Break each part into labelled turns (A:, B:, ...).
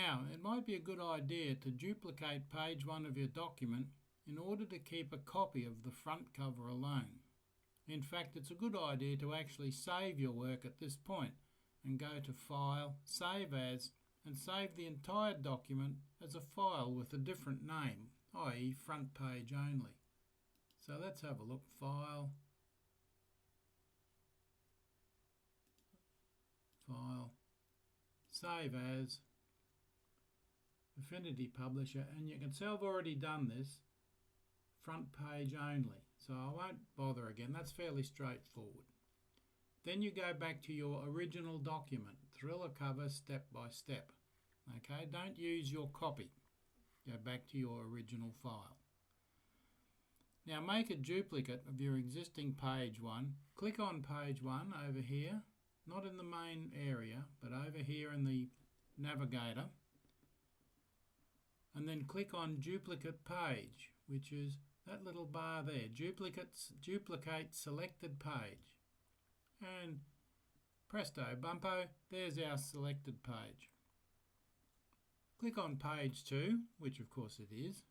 A: Now, it might be a good idea to duplicate page 1 of your document in order to keep a copy of the front cover alone. In fact, it's a good idea to actually save your work at this point and go to File, Save As, and save the entire document as a file with a different name, i.e. front page only. So let's have a look. File, File, Save As, Affinity Publisher, and you can see I've already done this, front page only, so I won't bother again. That's fairly straightforward. Then you go back to your original document, thriller cover step by step. Okay, don't use your copy. Go back to your original file. Now make a duplicate of your existing page 1. Click on page 1 over here, not in the main area, but over here in the navigator. And then click on duplicate page, which is that little bar there, duplicate selected page. And presto bumpo, there's our selected page. Click on page 2, which of course it is,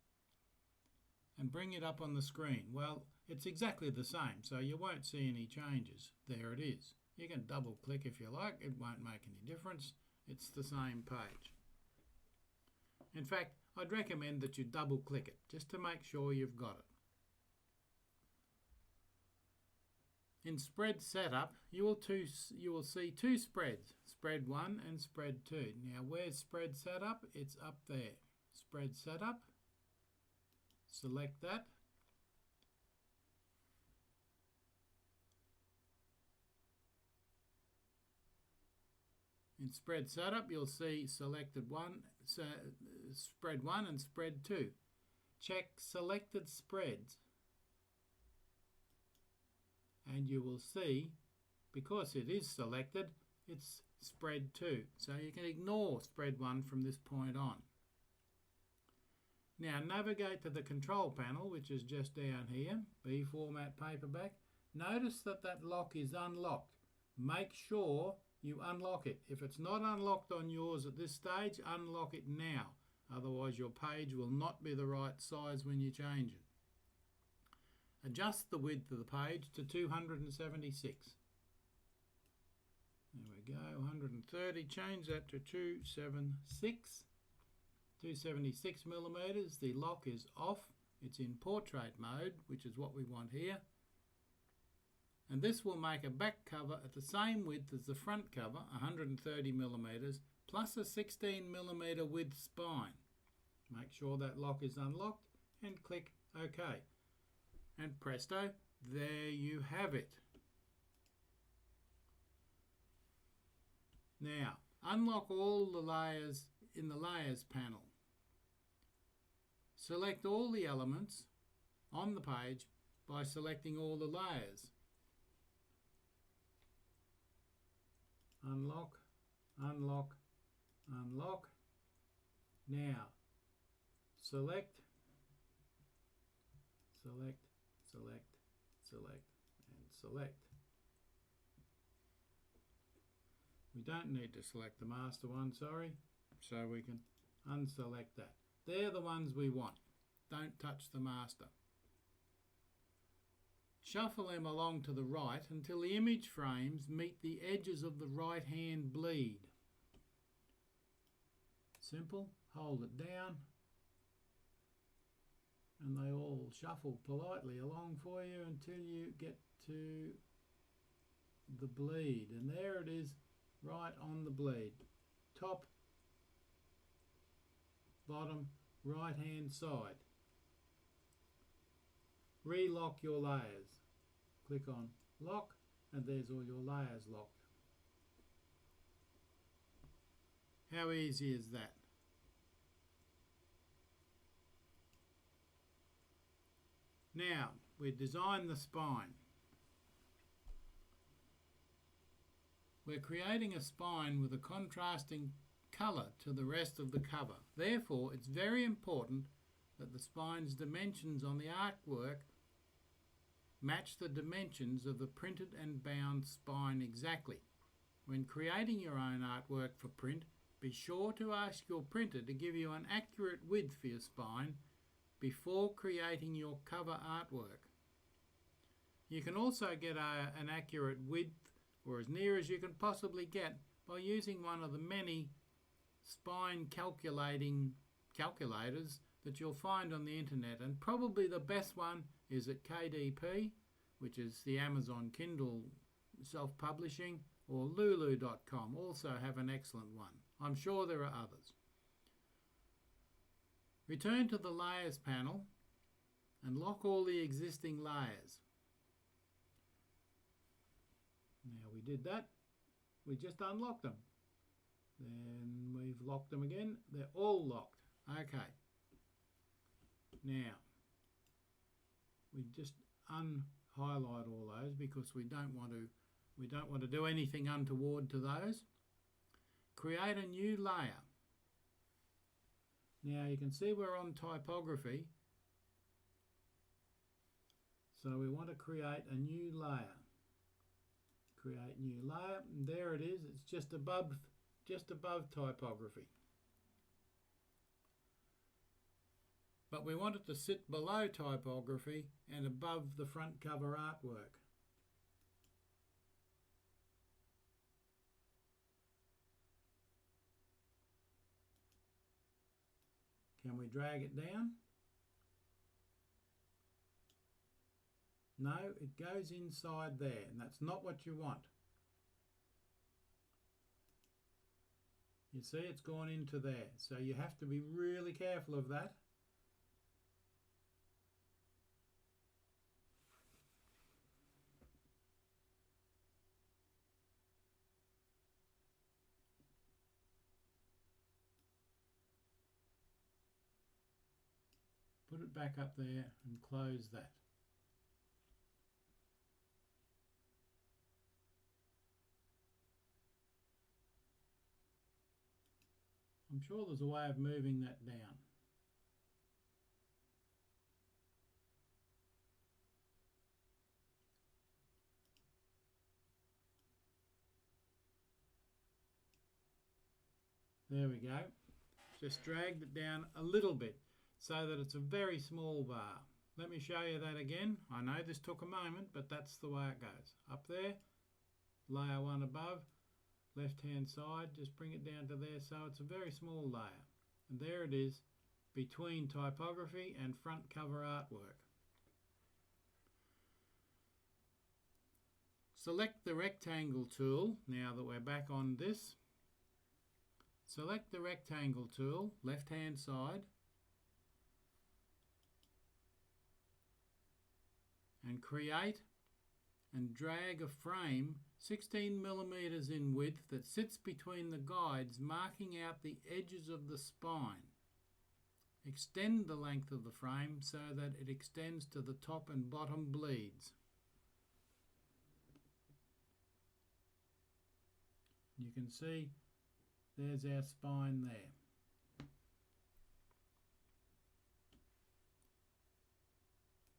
A: and bring it up on the screen. Well, it's exactly the same, so you won't see any changes. There it is. You can double click if you like, it won't make any difference. It's the same page. In fact, I'd recommend that you double click it just to make sure you've got it. In Spread Setup, you will see two spreads, Spread 1 and Spread 2. Now, where's Spread Setup? It's up there. Spread Setup, select that. In Spread Setup, you'll see selected Spread 1 and Spread 2. Check Selected Spreads. And you will see, because it is selected, it's Spread 2. So you can ignore Spread 1 from this point on. Now navigate to the control panel, which is just down here, B format paperback. Notice that that lock is unlocked. Make sure you unlock it. If it's not unlocked on yours at this stage, unlock it now. Otherwise your page will not be the right size when you change it. Adjust the width of the page to 276. There we go, 130. Change that to 276. 276 millimeters. The lock is off. It's in portrait mode, which is what we want here. And this will make a back cover at the same width as the front cover, 130 millimeters, plus a 16 millimeter width spine. Make sure that lock is unlocked and click OK. And presto, there you have it. Now, unlock all the layers in the Layers panel. Select all the elements on the page by selecting all the layers. Unlock, unlock, unlock. Now, select, select, select, select, and select. We don't need to select the master one, sorry, so we can unselect that. They're the ones we want. Don't touch the master. Shuffle them along to the right until the image frames meet the edges of the right-hand bleed. Simple. Hold it down and they all shuffle politely along for you until you get to the bleed. And there it is, right on the bleed. Top, bottom, right-hand side. Relock your layers. Click on lock and there's all your layers locked. How easy is that? Now, we design the spine. We're creating a spine with a contrasting colour to the rest of the cover. Therefore, it's very important that the spine's dimensions on the artwork match the dimensions of the printed and bound spine exactly. When creating your own artwork for print, Be sure to ask your printer to give you an accurate width for your spine before creating your cover artwork. You can also get an accurate width, or as near as you can possibly get, by using one of the many spine calculators that you'll find on the internet, and probably the best one is at KDP, which is the Amazon Kindle self-publishing, or lulu.com also have an excellent one. I'm sure there are others. Return to the Layers panel and lock all the existing layers. Now we did that. We just unlocked them. Then we've locked them again. They're all locked. Okay. Now, we just unhighlight all those because we don't want to do anything untoward to those. Create a new layer. Now you can see we're on typography. So we want to create a new layer. Create new layer, and there it is. It's just above typography. But we want it to sit below typography and above the front cover artwork. Can we drag it down? No, it goes inside there, and that's not what you want. You see, it's gone into there, so you have to be really careful of that. Put it back up there and close that. I'm sure there's a way of moving that down. There we go. Just dragged it down a little bit so that it's a very small bar. Let me show you that again. I know this took a moment, but that's the way it goes. Up there, layer one above, left hand side, just bring it down to there so it's a very small layer. And there it is between typography and front cover artwork. Select the rectangle tool now that we're back on this. Select the rectangle tool, left hand side, and create and drag a frame 16mm in width that sits between the guides, marking out the edges of the spine. Extend the length of the frame so that it extends to the top and bottom bleeds. You can see there's our spine there.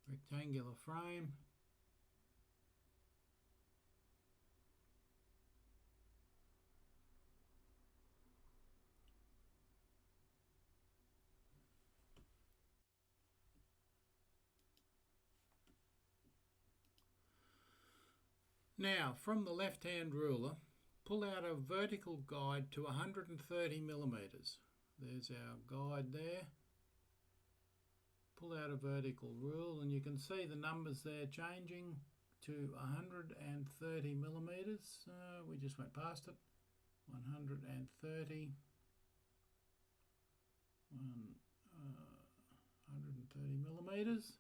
A: Rectangular frame. Now, from the left-hand ruler, pull out a vertical guide to 130mm. There's our guide there. Pull out a vertical rule and you can see the numbers there changing to 130mm. We just went past it. 130. 130mm.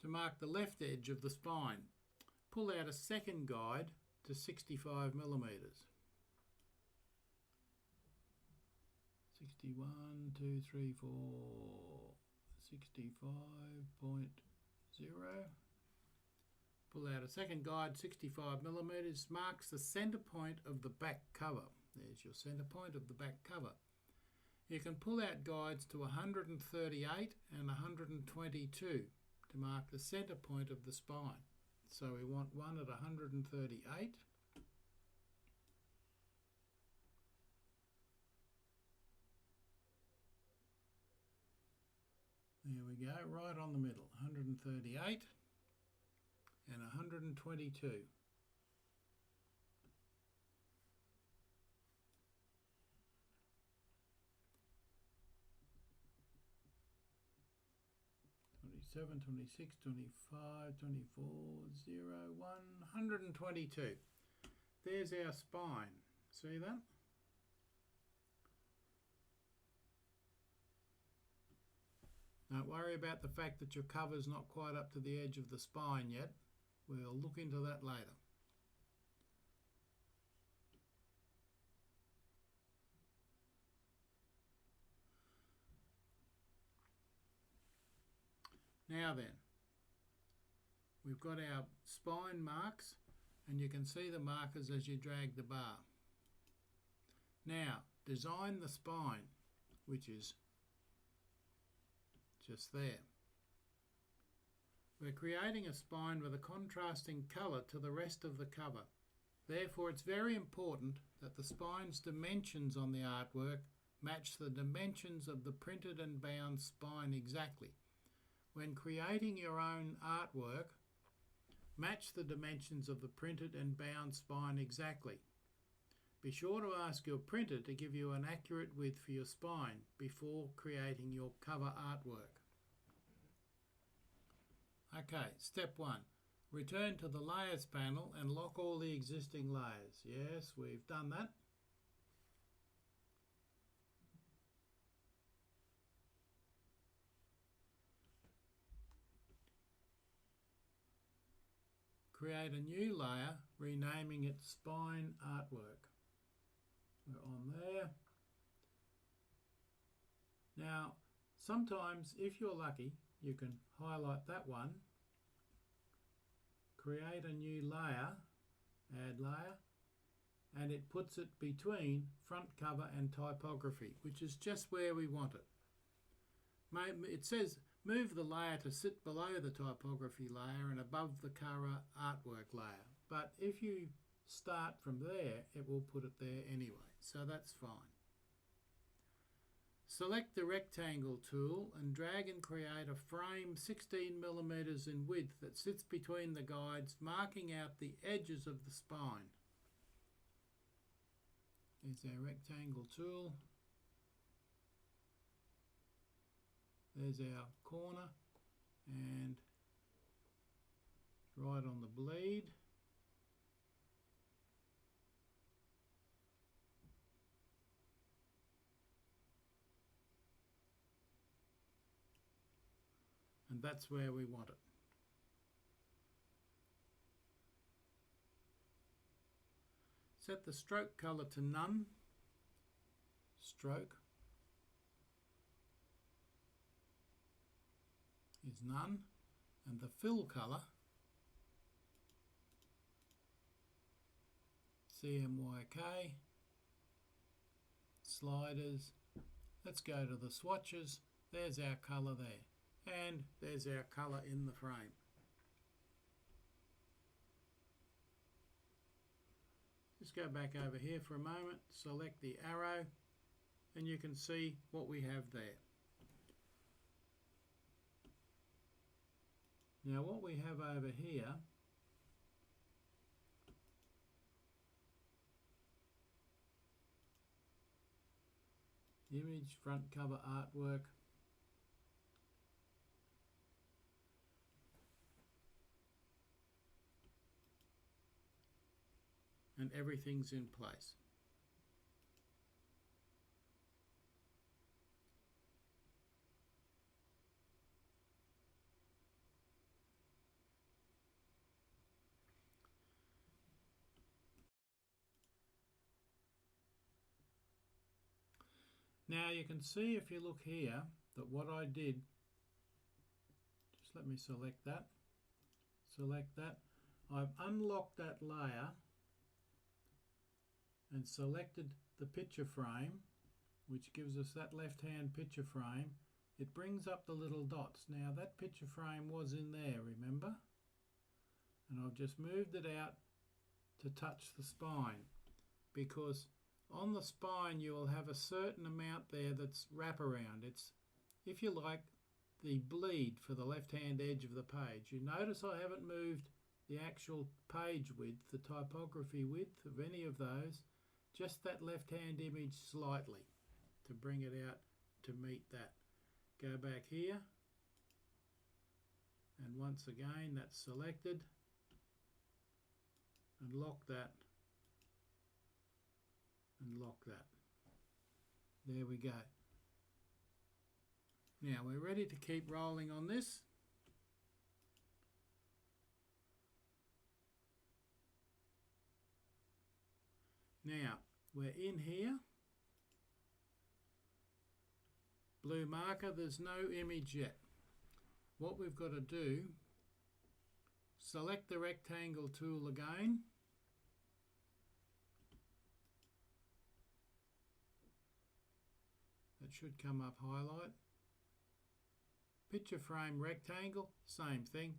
A: To mark the left edge of the spine, pull out a second guide to 65mm. 61, 2, 3, 4, 65.0. Pull out a second guide, 65mm, marks the centre point of the back cover. There's your centre point of the back cover. You can pull out guides to 138 and 122 to mark the centre point of the spine. So we want one at 138 we go, right on the middle, 138 and 122. Seven, 26, 25, 24, 0, 1, 122. There's our spine. See that? Don't worry about the fact that your cover's not quite up to the edge of the spine yet. We'll look into that later. Now then, we've got our spine marks, and you can see the markers as you drag the bar. Now, design the spine, which is just there. We're creating a spine with a contrasting colour to the rest of the cover. Therefore, it's very important that the spine's dimensions on the artwork match the dimensions of the printed and bound spine exactly. When creating your own artwork, match the dimensions of the printed and bound spine exactly. Be sure to ask your printer to give you an accurate width for your spine before creating your cover artwork. Okay, step 1. Return to the Layers panel and lock all the existing layers. Yes, we've done that. Create a new layer, renaming it Spine Artwork. We're on there. Now, sometimes, if you're lucky, you can highlight that one, create a new layer, add layer, and it puts it between front cover and typography, which is just where we want it. It says move the layer to sit below the typography layer and above the cover artwork layer. But if you start from there, it will put it there anyway, so that's fine. Select the rectangle tool and drag and create a frame 16mm in width that sits between the guides, marking out the edges of the spine. There's our rectangle tool. There's our corner and right on the bleed. And that's where we want it. Set the stroke colour to none. Stroke is none, and the fill colour, CMYK, sliders, let's go to the swatches, there's our colour there, and there's our colour in the frame. Just go back over here for a moment, select the arrow, and you can see what we have there. Now what we have over here image, front cover artwork, and everything's in place. Now you can see if you look here that what I did, just let me select that, I've unlocked that layer and selected the picture frame, which gives us that left-hand picture frame. It brings up the little dots. Now that picture frame was in there, remember? And I've just moved it out to touch the spine, because on the spine you will have a certain amount there that's wraparound. It's, if you like, the bleed for the left-hand edge of the page. You notice I haven't moved the actual page width, the typography width of any of those, just that left-hand image slightly to bring it out to meet that. Go back here, and once again that's selected, and lock that, and lock that. There we go. Now we're ready to keep rolling on this. Now we're in here, blue marker, there's no image yet. What we've got to do, select the rectangle tool again, that should come up, highlight, picture frame rectangle, same thing,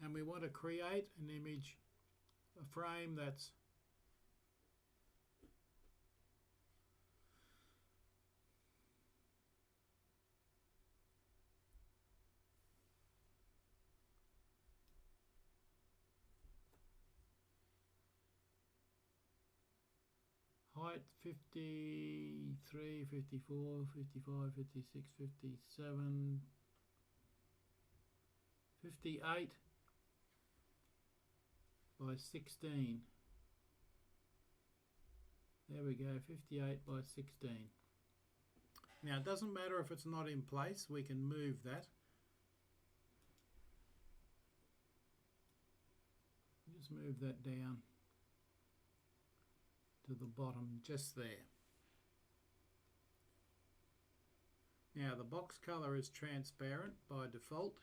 A: and we want to create an image, a frame that's height 53, 54, 55, 56, 57, 58 by 16. There we go, 58 by 16. Now it doesn't matter if it's not in place, we can move that. Just move that down to the bottom, just there. Now the box color is transparent by default.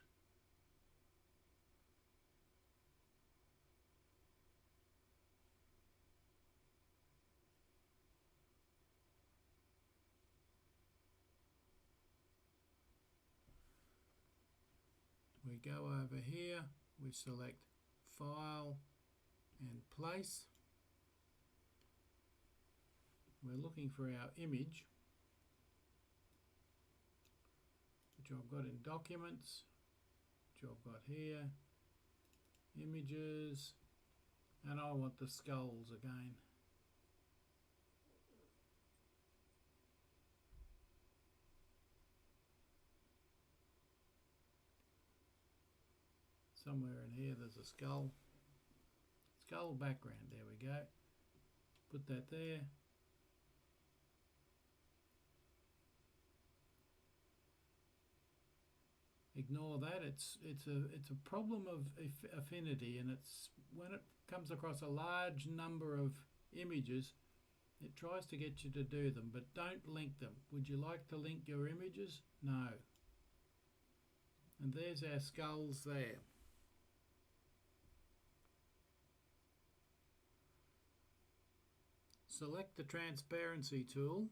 A: We go over here, we select File and Place. We're looking for our image, which I've got in Documents, which I've got here, Images, and I want the skulls again. Somewhere in here there's a skull background, there we go. Put that there. Ignore that. It's a problem of Affinity, and it's when it comes across a large number of images, it tries to get you to do them, but don't link them. Would you like to link your images? No. And there's our skulls there. Select the transparency tool.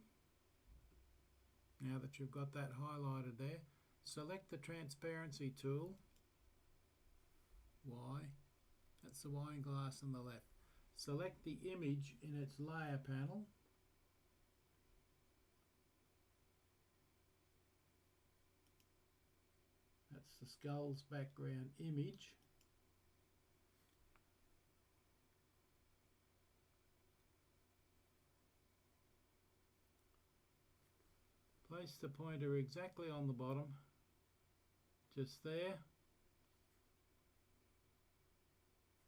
A: Now that you've got that highlighted there, select the transparency tool, Y, that's the wine glass on the left. Select the image in its layer panel. That's the skull's background image. Place the pointer exactly on the bottom, just there,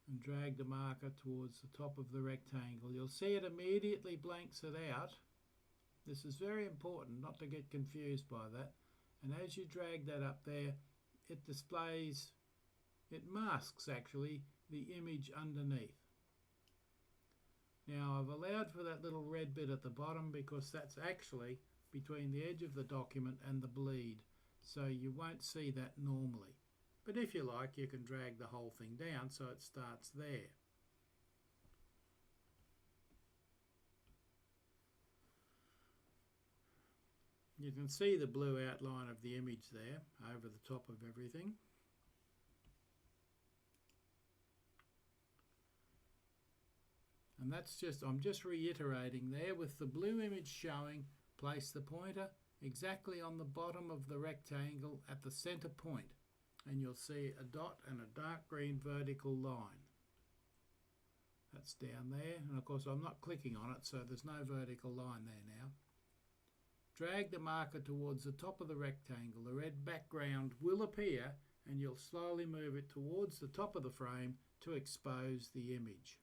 A: and drag the marker towards the top of the rectangle. You'll see it immediately blanks it out. This is very important not to get confused by that. And as you drag that up there, it displays, it masks actually the image underneath. Now I've allowed for that little red bit at the bottom because that's actually between the edge of the document and the bleed, so you won't see that normally. But if you like, you can drag the whole thing down so it starts there. You can see the blue outline of the image there over the top of everything. And that's just, I'm just reiterating there, with the blue image showing, place the pointer exactly on the bottom of the rectangle at the center point, and you'll see a dot and a dark green vertical line. That's down there, and of course I'm not clicking on it, so there's no vertical line there now. Drag the marker towards the top of the rectangle. The red background will appear, and you'll slowly move it towards the top of the frame to expose the image.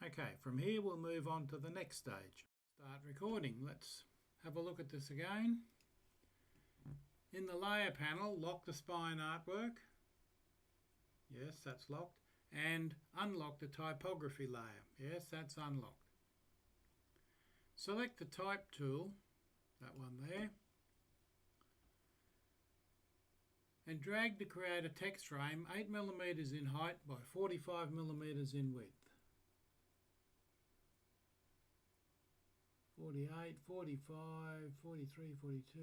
A: Okay, from here we'll move on to the next stage. Start recording. Let's have a look at this again. In the layer panel, lock the spine artwork. Yes, that's locked. And unlock the typography layer. Yes, that's unlocked. Select the type tool, that one there, and drag to create a text frame 8mm in height by 45mm in width. 48, 45, 43, 42.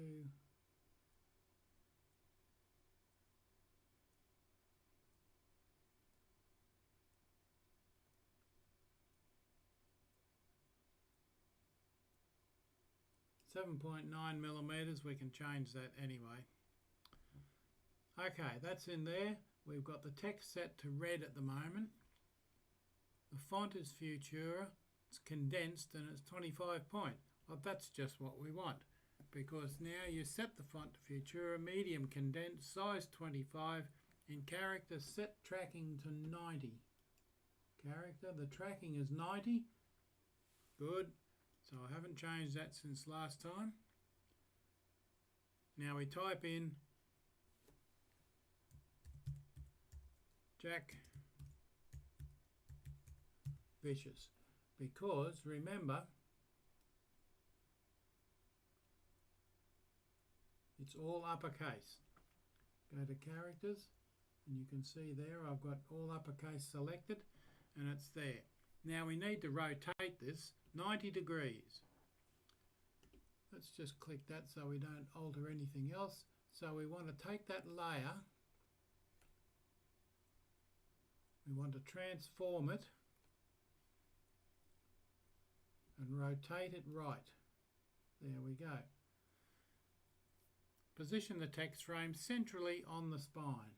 A: $7.9mm, we can change that anyway. Okay, that's in there. We've got the text set to red at the moment. The font is Futura. It's condensed and it's 25 point. Well, that's just what we want, because now you set the font to Futura, medium condensed, size 25, in character set tracking to 90. Character, the tracking is 90. Good. So I haven't changed that since last time. Now we type in Jack Vicious, because remember, it's all uppercase. Go to characters and you can see there I've got all uppercase selected and it's there. Now we need to rotate this 90 degrees. Let's just click that so we don't alter anything else. So we want to take that layer, we want to transform it and rotate it right. There we go. Position the text frame centrally on the spine.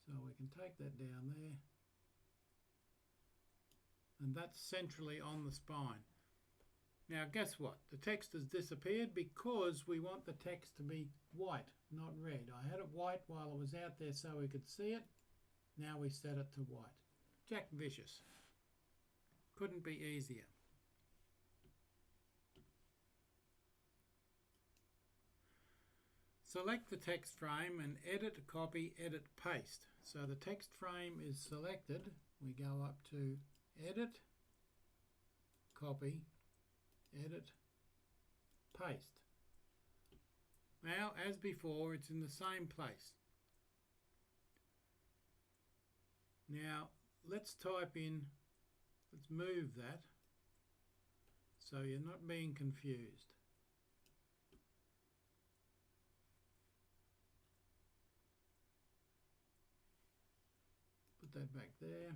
A: So we can take that down there. And that's centrally on the spine. Now guess what? The text has disappeared because we want the text to be white, not red. I had it white while it was out there so we could see it. Now we set it to white. Jack Vicious. Couldn't be easier. Select the text frame and edit, copy, edit, paste. So the text frame is selected. We go up to edit, copy, edit, paste. Now, as before, it's in the same place. Now, let's type in, let's move that so you're not being confused. Put that back there.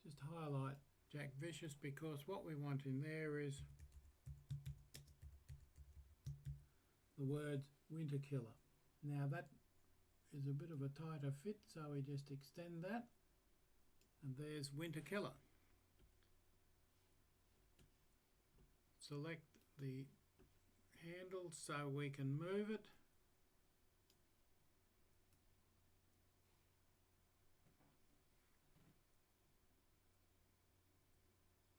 A: Just highlight Jack Vicious because what we want in there is the words Winter Killer. Now that is a bit of a tighter fit, so we just extend that and there's Winter Killer. Select the handle so we can move it.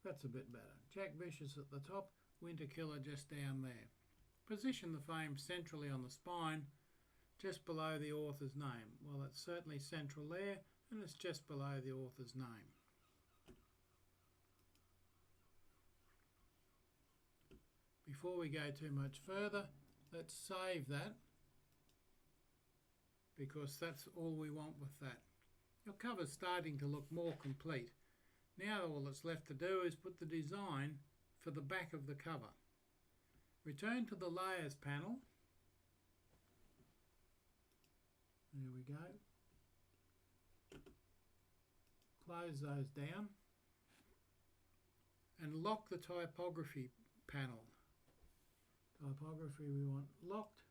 A: That's a bit better. Jack Vicious at the top, Winter Killer just down there. Position the frame centrally on the spine, just below the author's name. Well, it's certainly central there, and it's just below the author's name. Before we go too much further, let's save that, because that's all we want with that. Your cover's starting to look more complete. Now all that's left to do is put the design for the back of the cover. Return to the Layers panel. There we go. close those down and lock the typography panel. Typography we want locked.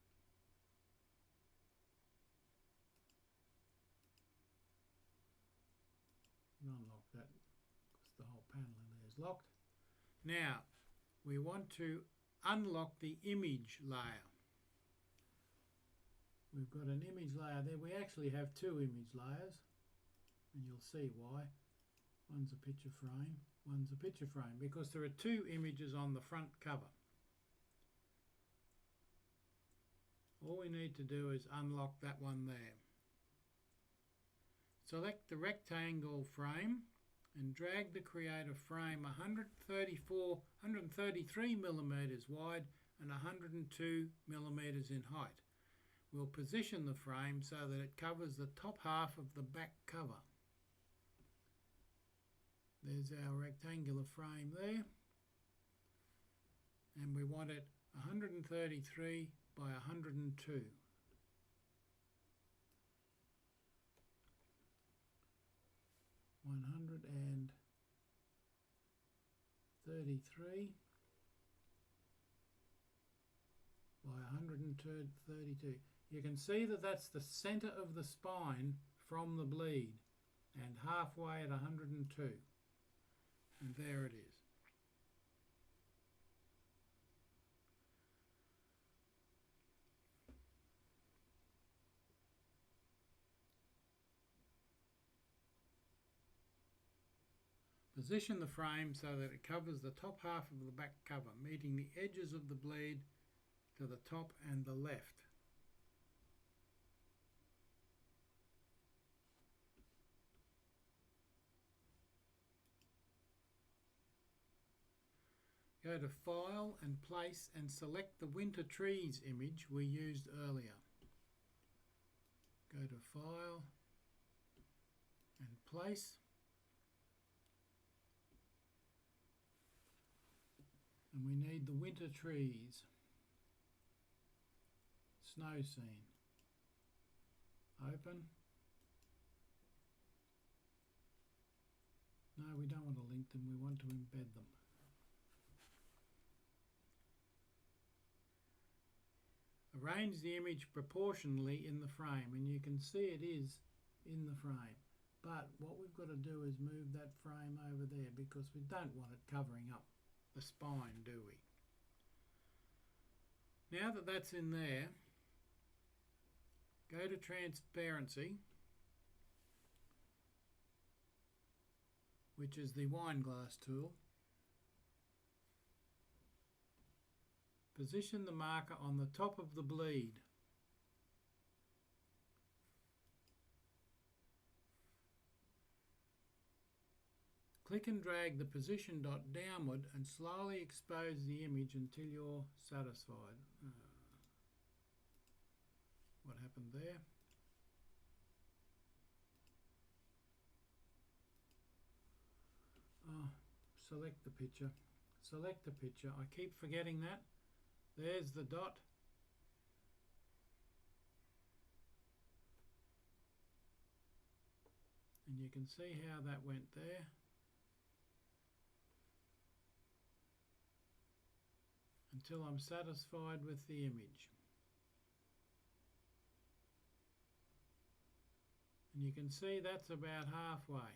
A: Unlock that because the whole panel in there is locked. Now we want to unlock the image layer. We've got an image layer there. We actually have two image layers, and you'll see why. One's a picture frame, one's a picture frame, because there are two images on the front cover. All we need to do is unlock that one there. Select the rectangle frame and drag the creator frame 133 millimeters wide and 102 millimeters in height. We'll position the frame so that it covers the top half of the back cover. There's our rectangular frame there, and we want it 133 by 102. $133 by 132. You can see that that's the center of the spine from the bleed, and halfway at 102. And there it is. Position the frame so that it covers the top half of the back cover, meeting the edges of the bleed to the top and the left. Go to File and Place and select the Winter Trees image we used earlier. Go to File and Place. And we need the winter trees. Snow scene. Open. No, we don't want to link them, we want to embed them. Arrange the image proportionally in the frame, and you can see it is in the frame. But what we've got to do is move that frame over there because we don't want it covering up the spine, do we? Now that that's in there, go to Transparency, which is the wineglass tool. Position the marker on the top of the bleed. Click and drag the position dot downward and slowly expose the image until you're satisfied. What happened there? Select the picture. Select the picture. I keep forgetting that. There's the dot. And you can see how that went there. Until I'm satisfied with the image. And you can see that's about halfway.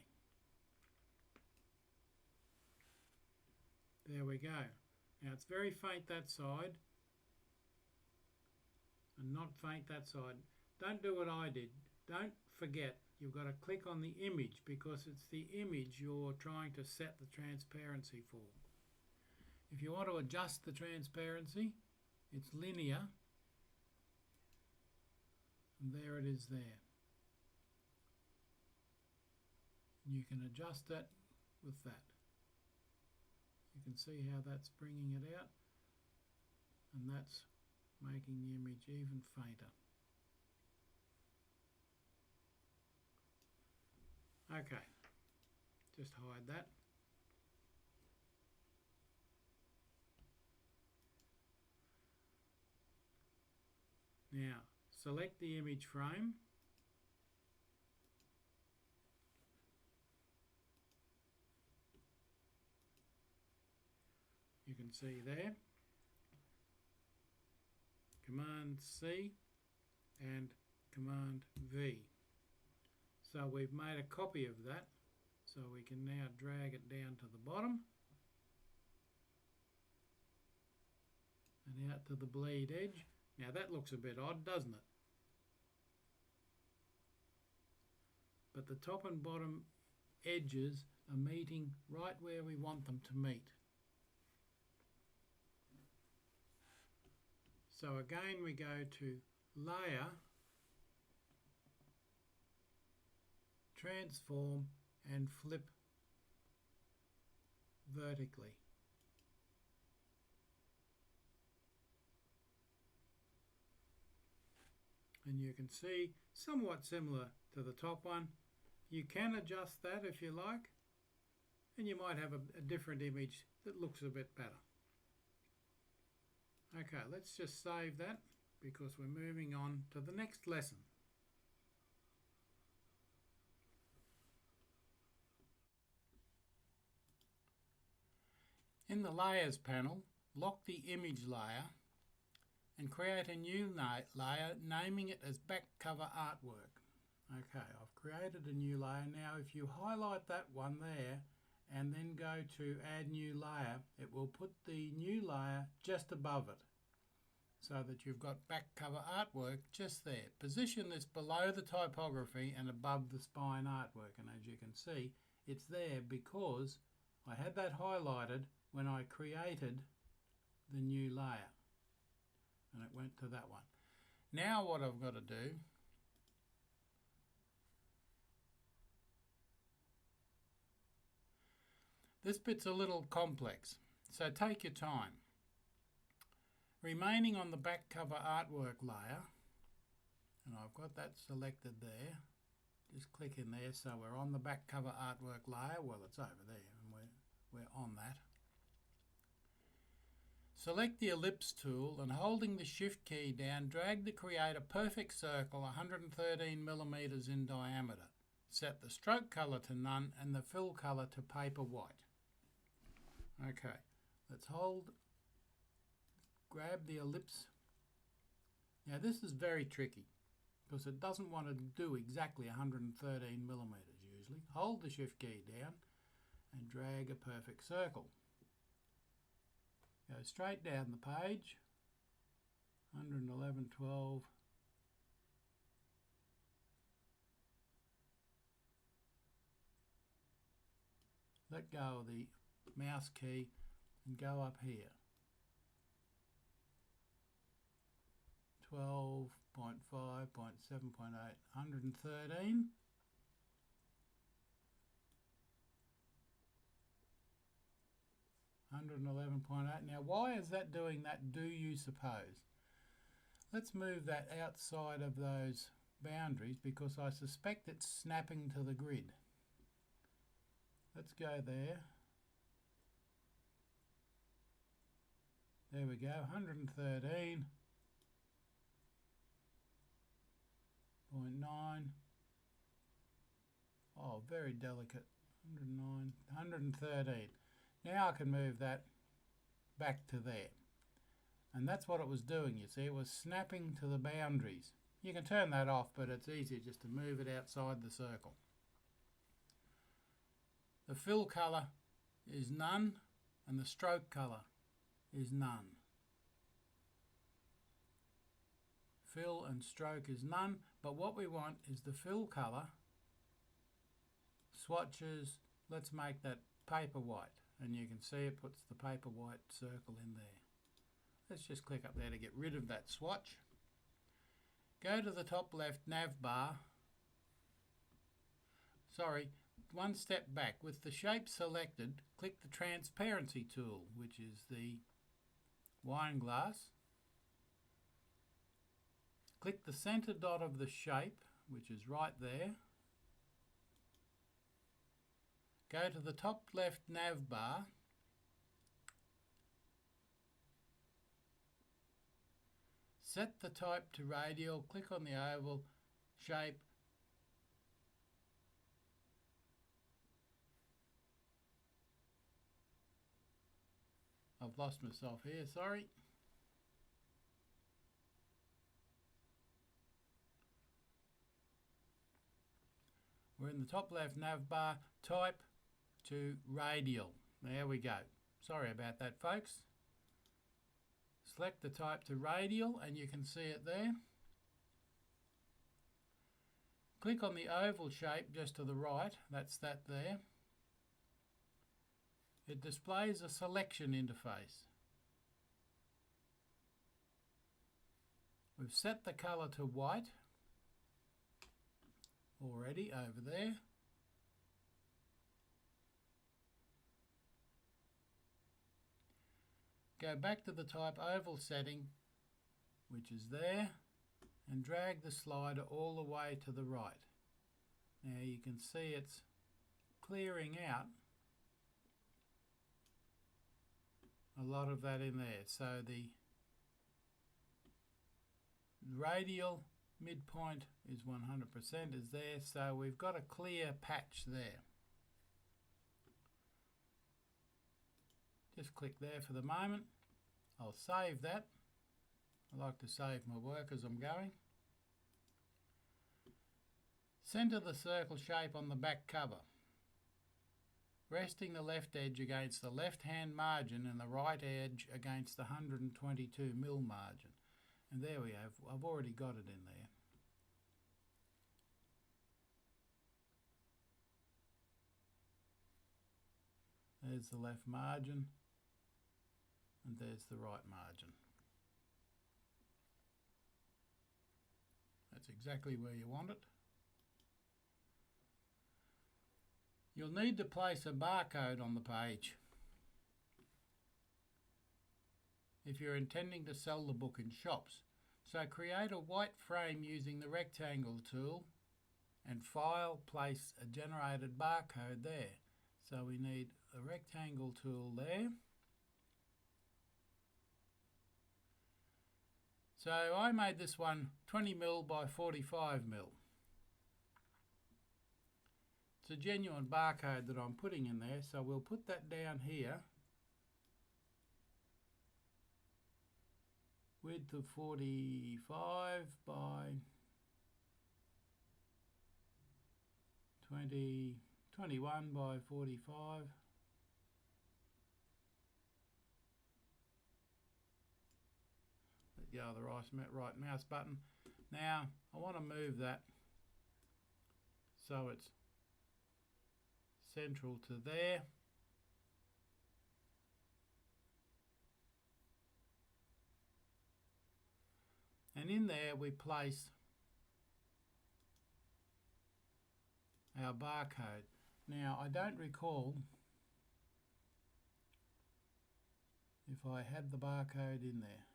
A: There we go. Now it's very faint that side and not faint that side. Don't do what I did. Don't forget you've got to click on the image because it's the image you're trying to set the transparency for. If you want to adjust the transparency, it's linear, and there it is there. And you can adjust that with that. You can see how that's bringing it out, and that's making the image even fainter. Okay, just hide that. Now, select the image frame. can see there. Command C and Command V. So we've made a copy of that, so we can now drag it down to the bottom and out to the bleed edge. Now that looks a bit odd, doesn't it? But the top and bottom edges are meeting right where we want them to meet. So again we go to Layer, Transform and Flip vertically. And you can see somewhat similar to the top one. You can adjust that if you like, and you might have a different image that looks a bit better. Okay, let's just save that because we're moving on to the next lesson. In the Layers panel, lock the image layer and create a new layer, naming it as Back Cover Artwork. Okay, I've created a new layer. Now if you highlight that one there and then go to Add New Layer, it will put the new layer just above it so that you've got Back Cover Artwork just there. Position this below the typography and above the spine artwork, and as you can see, it's there because I had that highlighted when I created the new layer, and it went to that one. Now what I've got to do, this bit's a little complex, so take your time. Remaining on the back cover artwork layer, and I've got that selected there, just click in there so we're on the back cover artwork layer. Well, it's over there and we're on that. Select the ellipse tool and holding the shift key down, drag to create a perfect circle 113 millimeters in diameter. Set the stroke color to none and the fill color to paper white. Okay, let's grab the ellipse. Now this is very tricky because it doesn't want to do exactly 113 millimeters usually. Hold the shift key down and drag a perfect circle. Go straight down the page, 111.12. Let go of the mouse key and go up here. 12.5.7.8, 113. Now why is that doing that, do you suppose? Let's move that outside of those boundaries because I suspect it's snapping to the grid. Let's go there. There we go, 113.9. Oh, very delicate. 109, 113. Now I can move that back to there. And that's what it was doing, you see. It was snapping to the boundaries. You can turn that off, but it's easier just to move it outside the circle. The fill color is none, and the stroke color is none. Fill and stroke is none, but what we want is the fill color, swatches, let's make that paper white. And you can see it puts the paper white circle in there. Let's just click up there to get rid of that swatch. Go to the top left nav bar. Sorry, one step back. With the shape selected, click the transparency tool, which is the wine glass. Click the center dot of the shape, which is right there. Go to the top left nav bar. Set the type to radial, click on the oval shape. I've lost myself here, sorry. We're in the top left nav bar, type to radial. There we go. Sorry about that, folks. Select the type to radial and you can see it there. Click on the oval shape just to the right, that's that there. It displays a selection interface. We've set the colour to white already over there. Go back to the type oval setting, which is there, and drag the slider all the way to the right. Now you can see it's clearing out a lot of that in there. So the radial midpoint is 100% is there, so we've got a clear patch there. Just click there for the moment. I'll save that. I like to save my work as I'm going. Centre the circle shape on the back cover, resting the left edge against the left hand margin and the right edge against the 122mm margin. And there we have, I've already got it in there. There's the left margin and there's the right margin. That's exactly where you want it. You'll need to place a barcode on the page if you're intending to sell the book in shops. So create a white frame using the rectangle tool and file, place a generated barcode there. So we need a rectangle tool there. So I made this one 20mm by 45mm. It's a genuine barcode that I'm putting in there, so we'll put that down here. Width of 45 by 21 by 45. Let go of the right mouse button. Now I want to move that so it's central to there. And in there we place our barcode. Now I don't recall if I had the barcode in there.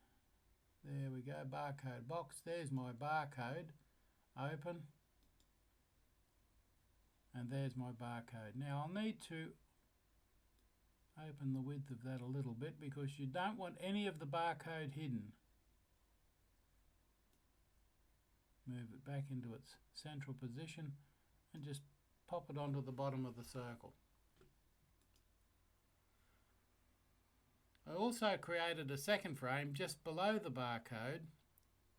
A: There we go, barcode box. There's my barcode. Open. And there's my barcode. Now I'll need to open the width of that a little bit because you don't want any of the barcode hidden. Move it back into its central position and just pop it onto the bottom of the circle. I also created a second frame just below the barcode,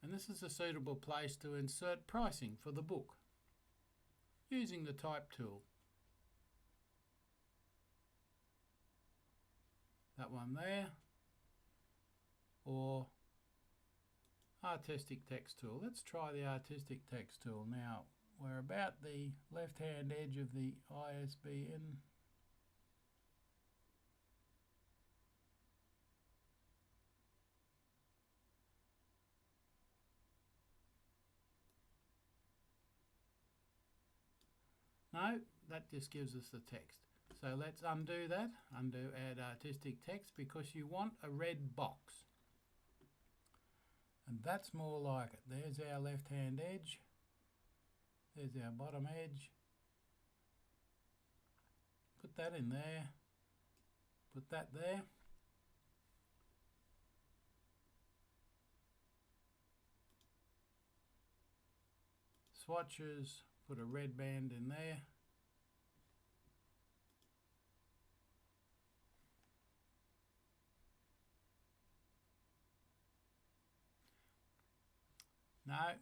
A: and this is a suitable place to insert pricing for the book using the type tool. That one there, or artistic text tool. Let's try the artistic text tool. Now we're about the left hand edge of the ISBN. No, that just gives us the text. So let's undo that. Undo add artistic text because you want a red box. And that's more like it. There's our left hand edge. There's our bottom edge. Put that in there. Put that there. Swatches, put a red band in there. No.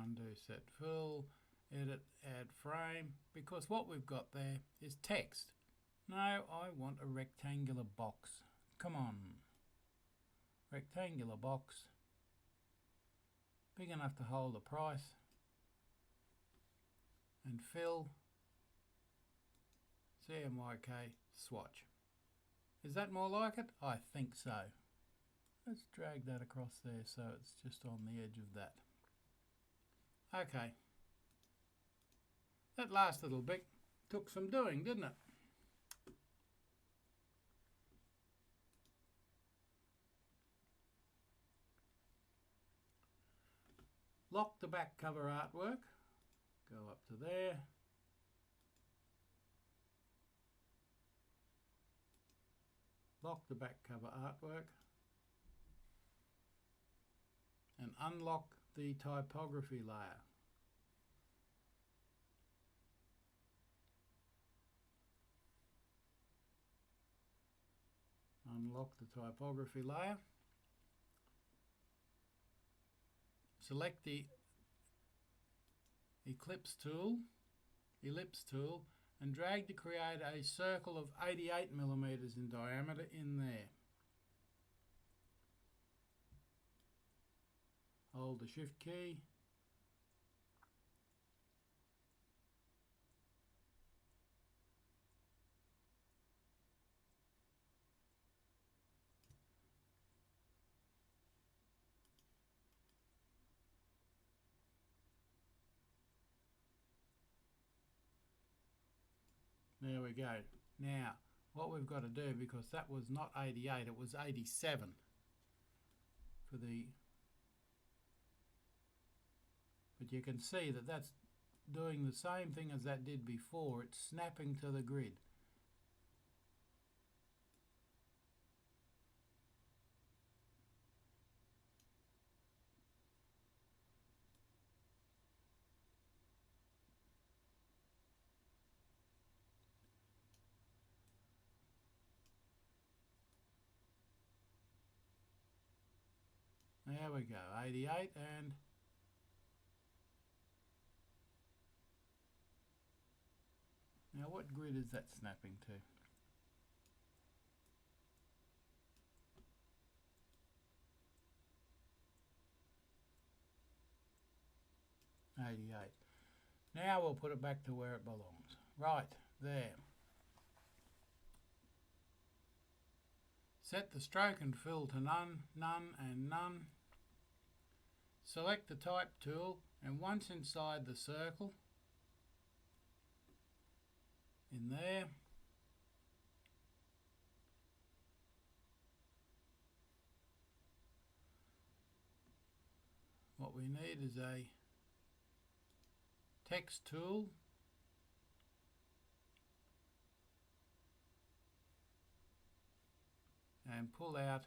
A: Undo, set fill, edit, add frame, because what we've got there is text. No, I want a rectangular box. Come on. Rectangular box. Big enough to hold the price. And fill. CMYK swatch. Is that more like it? I think so. Let's drag that across there so it's just on the edge of that. Okay. That last little bit took some doing, didn't it? Lock the back cover artwork. Go up to there. Lock the back cover artwork. And unlock the typography layer. Unlock the typography layer. Select the ellipse tool, and drag to create a circle of 88mm in diameter in there. Hold the Shift key. There we go. Now, what we've got to do, because that was not 88, it was 87 for the... But you can see that that's doing the same thing as that did before. It's snapping to the grid. There we go, 88 and... Now what grid is that snapping to? 88. Now we'll put it back to where it belongs. Right, there. Set the stroke and fill to none, none and none. Select the type tool, and once inside the circle, in there, what we need is a text tool, and pull out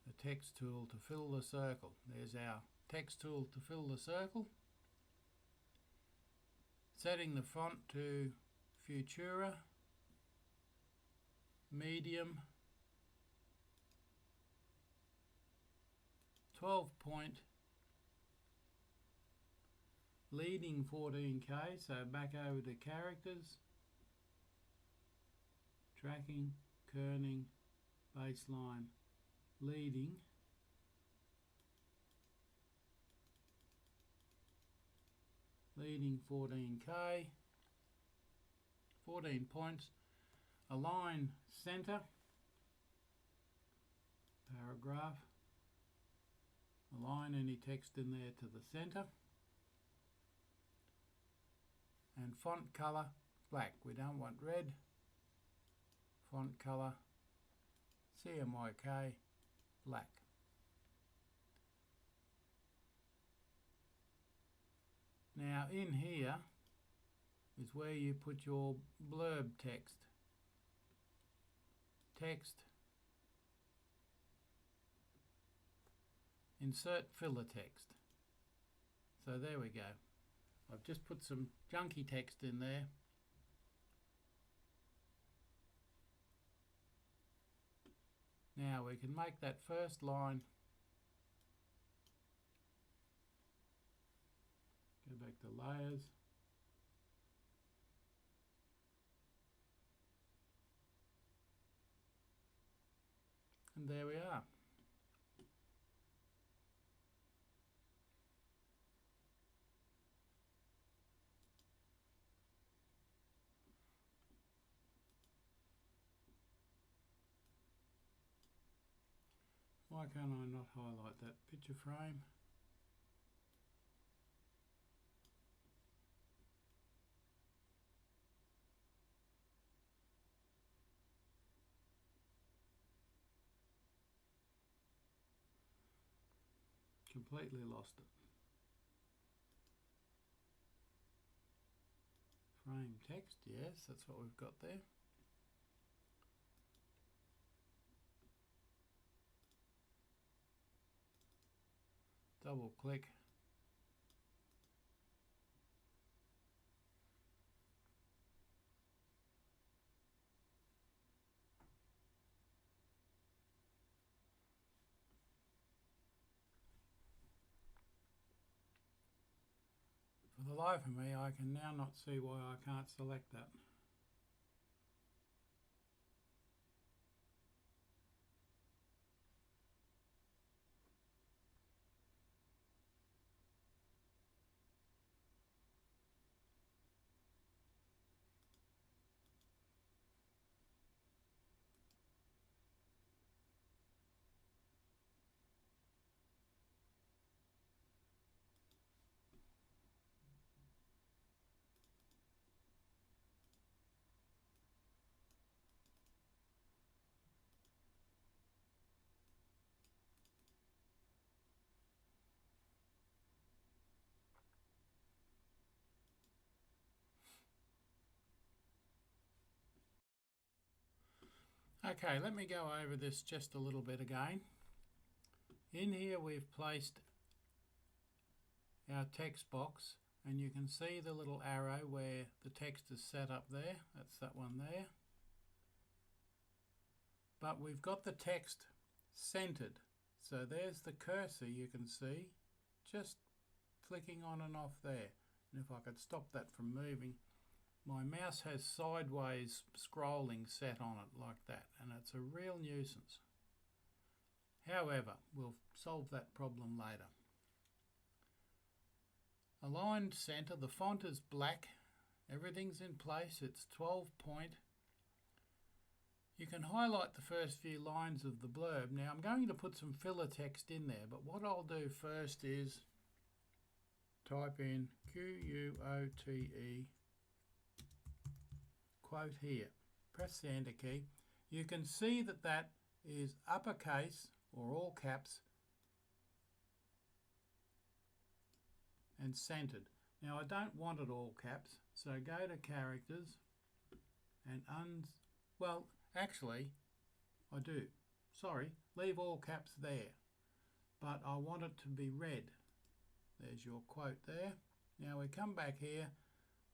A: the text tool to fill the circle. There's our text tool to fill the circle. Setting the font to Futura, medium, 12 point, leading 14K, so back over to characters, tracking, kerning, baseline, leading, leading 14K, 14 points, align center, paragraph, align any text in there to the center, and font color black. We don't want red. Font color CMYK black. Now in here is where you put your blurb text. Text, insert filler text. So there we go. I've just put some junky text in there. Now we can make that first line. Go back to layers. And there we are. Why can't I not highlight that picture frame? Completely lost it. Frame text, yes, that's what we've got there. Double click. For the life of me, I can now not see why I can't select that. Okay, let me go over this just a little bit again. In here we've placed our text box, and you can see the little arrow where the text is set up there. That's that one there. But we've got the text centered. So there's the cursor you can see, just flicking on and off there. And if I could stop that from moving, my mouse has sideways scrolling set on it like that, and it's a real nuisance. However, we'll solve that problem later. Aligned center, the font is black, everything's in place, it's 12 point. You can highlight the first few lines of the blurb. Now I'm going to put some filler text in there, but what I'll do first is type in Quote, quote here. Press the enter key. You can see that that is uppercase or all caps and centered. Now I don't want it all caps, so go to characters and well, actually I do. Sorry, leave all caps there, but I want it to be red. There's your quote there. Now we come back here.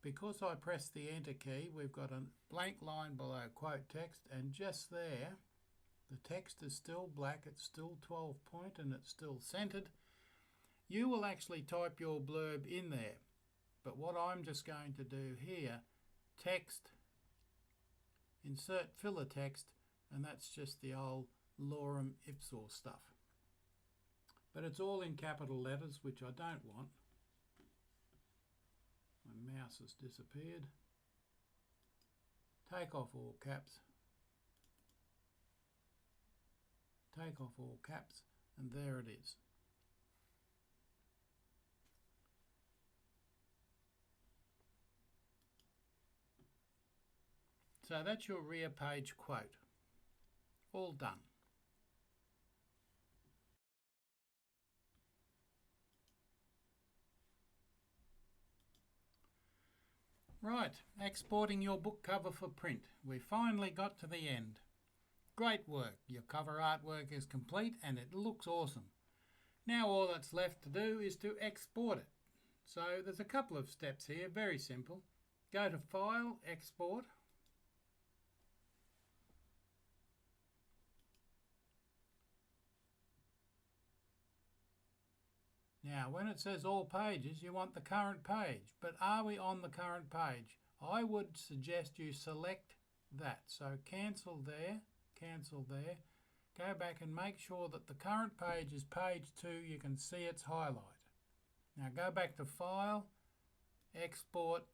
A: Because I pressed the enter key, we've got a blank line below quote text, and just there the text is still black, it's still 12 point and it's still centered. You will actually type your blurb in there, but what I'm just going to do here, text, insert filler text, and that's just the old lorem ipsum stuff. But it's all in capital letters, which I don't want. My mouse has disappeared. Take off all caps. Take off all caps, and there it is. So that's your rear page quote. All done. Right, exporting your book cover for print. We finally got to the end. Great work. Your cover artwork is complete and it looks awesome. Now all that's left to do is to export it. So there's a couple of steps here, very simple. Go to File, Export. Now, when it says all pages, you want the current page, but are we on the current page? I would suggest you select that. So cancel there, go back and make sure that the current page is page 2. You can see it's highlighted. Now go back to File, Export,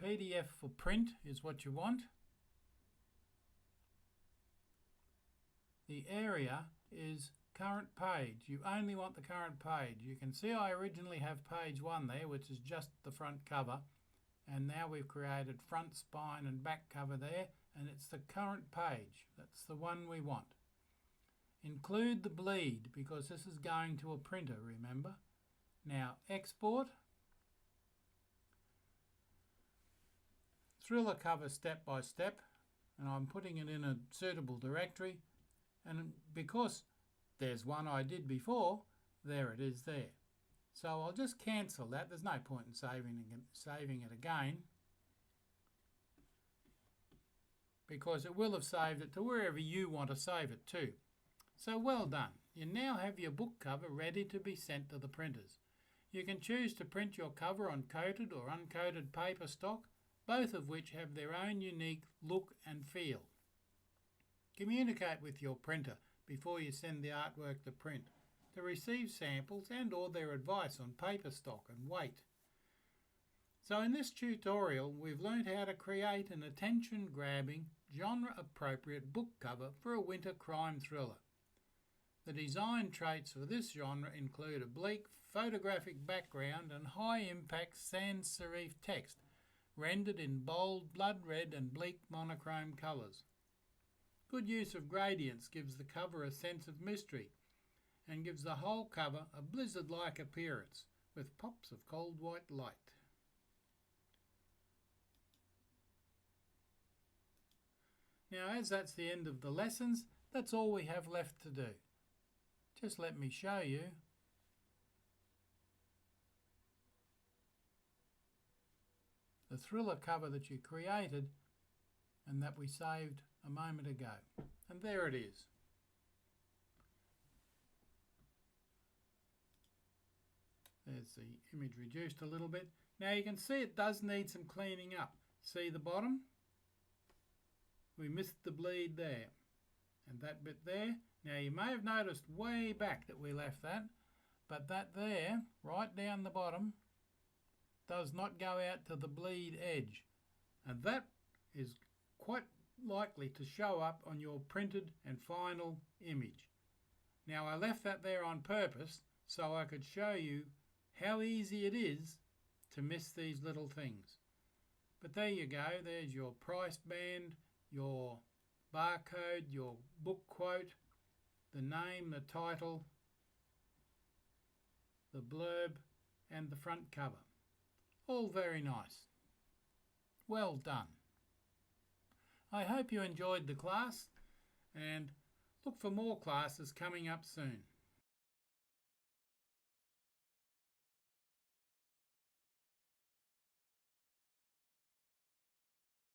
A: PDF for print is what you want. The area is current page. You only want the current page. You can see I originally have page 1 there, which is just the front cover, and now we've created front, spine and back cover there, and it's the current page. That's the one we want. Include the bleed because this is going to a printer, remember. Now export. Thriller cover step by step, and I'm putting it in a suitable directory, and because there's one I did before, there it is there. So I'll just cancel that. There's no point in saving it again, because it will have saved it to wherever you want to save it to. So well done. You now have your book cover ready to be sent to the printers. You can choose to print your cover on coated or uncoated paper stock, both of which have their own unique look and feel. Communicate with your printer before you send the artwork to print to receive samples and or their advice on paper stock and weight. So in this tutorial we've learned how to create an attention-grabbing, genre-appropriate book cover for a winter crime thriller. The design traits for this genre include a bleak photographic background and high-impact sans serif text rendered in bold, blood red and bleak monochrome colours. Good use of gradients gives the cover a sense of mystery and gives the whole cover a blizzard-like appearance with pops of cold white light. Now, as that's the end of the lessons, that's all we have left to do. Just let me show you the thriller cover that you created and that we saved a moment ago. And there it is. There's the image reduced a little bit. Now you can see it does need some cleaning up. See the bottom? We missed the bleed there. And that bit there. Now you may have noticed way back that we left that, but that there, right down the bottom, does not go out to the bleed edge. And that is quite likely to show up on your printed and final image. Now I left that there on purpose so I could show you how easy it is to miss these little things. But there you go, there's your price band, your barcode, your book quote, the name, the title, the blurb and the front cover. All very nice. Well done. I hope you enjoyed the class and look for more classes coming up soon.